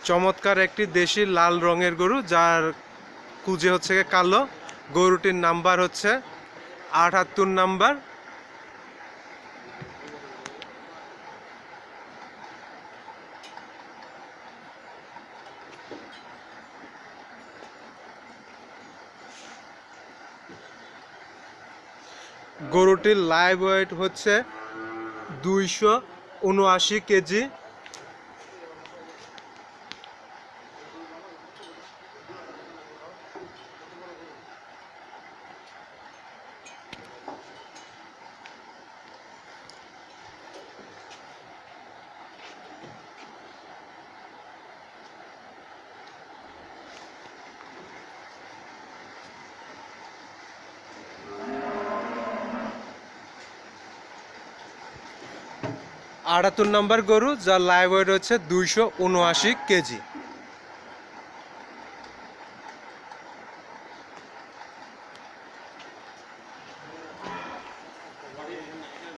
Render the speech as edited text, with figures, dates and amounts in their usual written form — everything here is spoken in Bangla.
চমৎকার একটি দেশি লাল রঙের গরু, যার কুঁজে হচ্ছে কালো। গরুটির নাম্বার হচ্ছে 78 নাম্বার। গরুটির লাইভ ওয়েট হচ্ছে 279 কেজি। আটাত্তর নম্বর গরু, যার লাইভ ওয়েট হচ্ছে 279 কেজি।